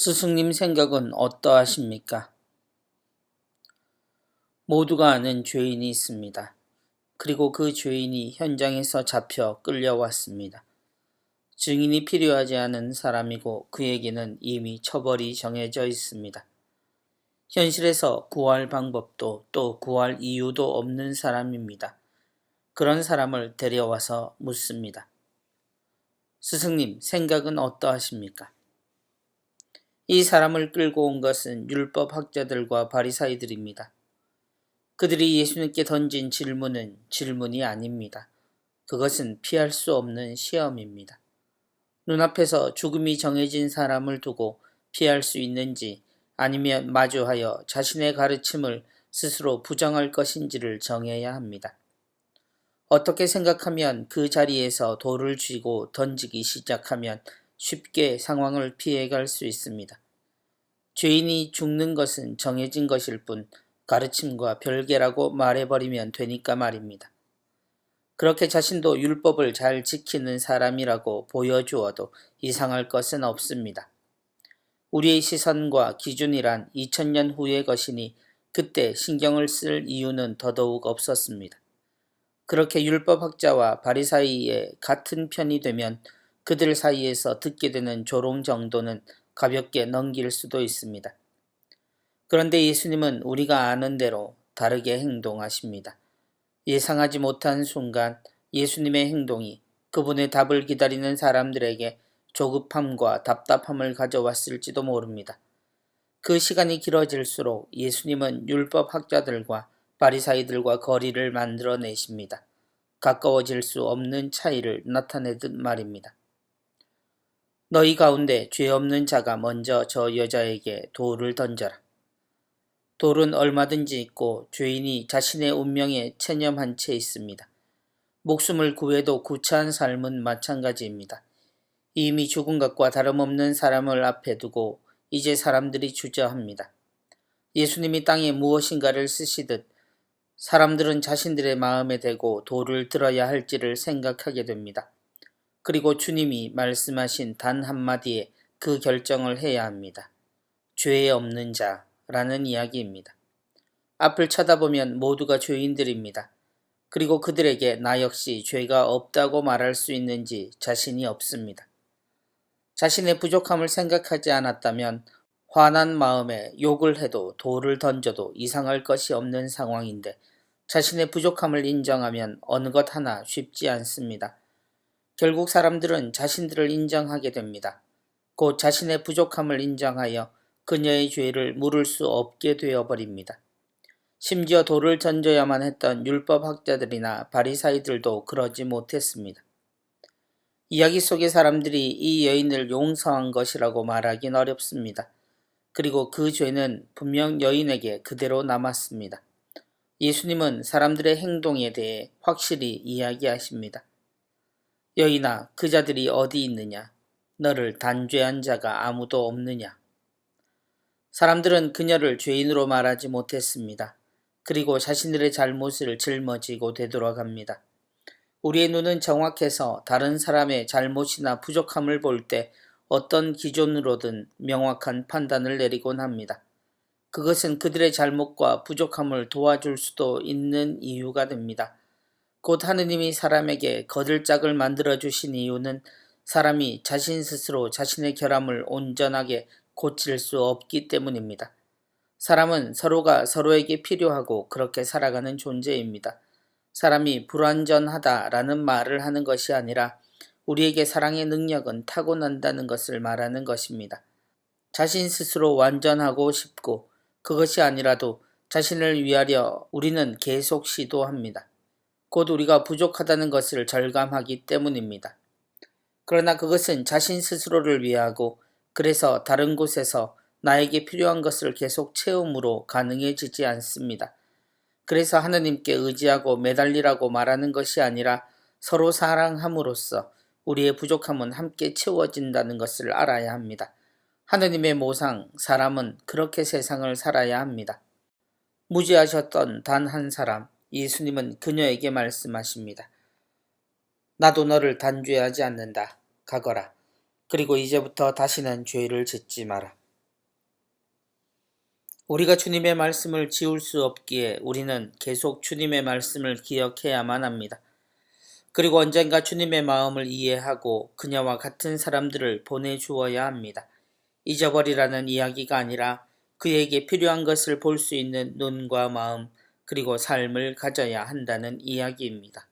스승님 생각은 어떠하십니까? 모두가 아는 죄인이 있습니다. 그리고 그 죄인이 현장에서 잡혀 끌려왔습니다. 증인이 필요하지 않은 사람이고 그에게는 이미 처벌이 정해져 있습니다. 현실에서 구할 방법도 또 구할 이유도 없는 사람입니다. 그런 사람을 데려와서 묻습니다. 스승님, 생각은 어떠하십니까? 이 사람을 끌고 온 것은 율법학자들과 바리사이들입니다. 그들이 예수님께 던진 질문은 질문이 아닙니다. 그것은 피할 수 없는 시험입니다. 눈앞에서 죽음이 정해진 사람을 두고 피할 수 있는지 아니면 마주하여 자신의 가르침을 스스로 부정할 것인지를 정해야 합니다. 어떻게 생각하면 그 자리에서 돌을 쥐고 던지기 시작하면 쉽게 상황을 피해갈 수 있습니다. 죄인이 죽는 것은 정해진 것일 뿐 가르침과 별개라고 말해버리면 되니까 말입니다. 그렇게 자신도 율법을 잘 지키는 사람이라고 보여주어도 이상할 것은 없습니다. 우리의 시선과 기준이란 2000년 후의 것이니 그때 신경을 쓸 이유는 더더욱 없었습니다. 그렇게 율법학자와 바리사이의 같은 편이 되면 그들 사이에서 듣게 되는 조롱 정도는 가볍게 넘길 수도 있습니다. 그런데 예수님은 우리가 아는 대로 다르게 행동하십니다. 예상하지 못한 순간 예수님의 행동이 그분의 답을 기다리는 사람들에게 조급함과 답답함을 가져왔을지도 모릅니다. 그 시간이 길어질수록 예수님은 율법학자들과 바리사이들과 거리를 만들어내십니다. 가까워질 수 없는 차이를 나타내듯 말입니다. 너희 가운데 죄 없는 자가 먼저 저 여자에게 돌을 던져라. 돌은 얼마든지 있고 죄인이 자신의 운명에 체념한 채 있습니다. 목숨을 구해도 구차한 삶은 마찬가지입니다. 이미 죽은 것과 다름없는 사람을 앞에 두고 이제 사람들이 주저합니다. 예수님이 땅에 무엇인가를 쓰시듯 사람들은 자신들의 마음에 대고 돌을 들어야 할지를 생각하게 됩니다. 그리고 주님이 말씀하신 단 한마디에 그 결정을 해야 합니다. 죄 없는 자라는 이야기입니다. 앞을 쳐다보면 모두가 죄인들입니다. 그리고 그들에게 나 역시 죄가 없다고 말할 수 있는지 자신이 없습니다. 자신의 부족함을 생각하지 않았다면 화난 마음에 욕을 해도 돌을 던져도 이상할 것이 없는 상황인데 자신의 부족함을 인정하면 어느 것 하나 쉽지 않습니다. 결국 사람들은 자신들을 인정하게 됩니다. 곧 자신의 부족함을 인정하여 그녀의 죄를 물을 수 없게 되어버립니다. 심지어 돌을 던져야만 했던 율법학자들이나 바리사이들도 그러지 못했습니다. 이야기 속의 사람들이 이 여인을 용서한 것이라고 말하긴 어렵습니다. 그리고 그 죄는 분명 여인에게 그대로 남았습니다. 예수님은 사람들의 행동에 대해 확실히 이야기하십니다. 여인아, 그 자들이 어디 있느냐? 너를 단죄한 자가 아무도 없느냐? 사람들은 그녀를 죄인으로 말하지 못했습니다. 그리고 자신들의 잘못을 짊어지고 되돌아갑니다. 우리의 눈은 정확해서 다른 사람의 잘못이나 부족함을 볼 때 어떤 기준으로든 명확한 판단을 내리곤 합니다. 그것은 그들의 잘못과 부족함을 도와줄 수도 있는 이유가 됩니다. 곧 하느님이 사람에게 거들짝을 만들어주신 이유는 사람이 자신 스스로 자신의 결함을 온전하게 고칠 수 없기 때문입니다. 사람은 서로가 서로에게 필요하고 그렇게 살아가는 존재입니다. 사람이 불완전하다라는 말을 하는 것이 아니라 우리에게 사랑의 능력은 타고난다는 것을 말하는 것입니다. 자신 스스로 완전하고 싶고 그것이 아니라도 자신을 위하려 우리는 계속 시도합니다. 곧 우리가 부족하다는 것을 절감하기 때문입니다. 그러나 그것은 자신 스스로를 위하고 그래서 다른 곳에서 나에게 필요한 것을 계속 채움으로 가능해지지 않습니다. 그래서 하느님께 의지하고 매달리라고 말하는 것이 아니라 서로 사랑함으로써 우리의 부족함은 함께 채워진다는 것을 알아야 합니다. 하느님의 모상, 사람은 그렇게 세상을 살아야 합니다. 무지하셨던 단 한 사람, 예수님은 그녀에게 말씀하십니다. 나도 너를 단죄하지 않는다. 가거라. 그리고 이제부터 다시는 죄를 짓지 마라. 우리가 주님의 말씀을 지울 수 없기에 우리는 계속 주님의 말씀을 기억해야만 합니다. 그리고 언젠가 주님의 마음을 이해하고 그녀와 같은 사람들을 보내주어야 합니다. 잊어버리라는 이야기가 아니라 그에게 필요한 것을 볼 수 있는 눈과 마음 그리고 삶을 가져야 한다는 이야기입니다.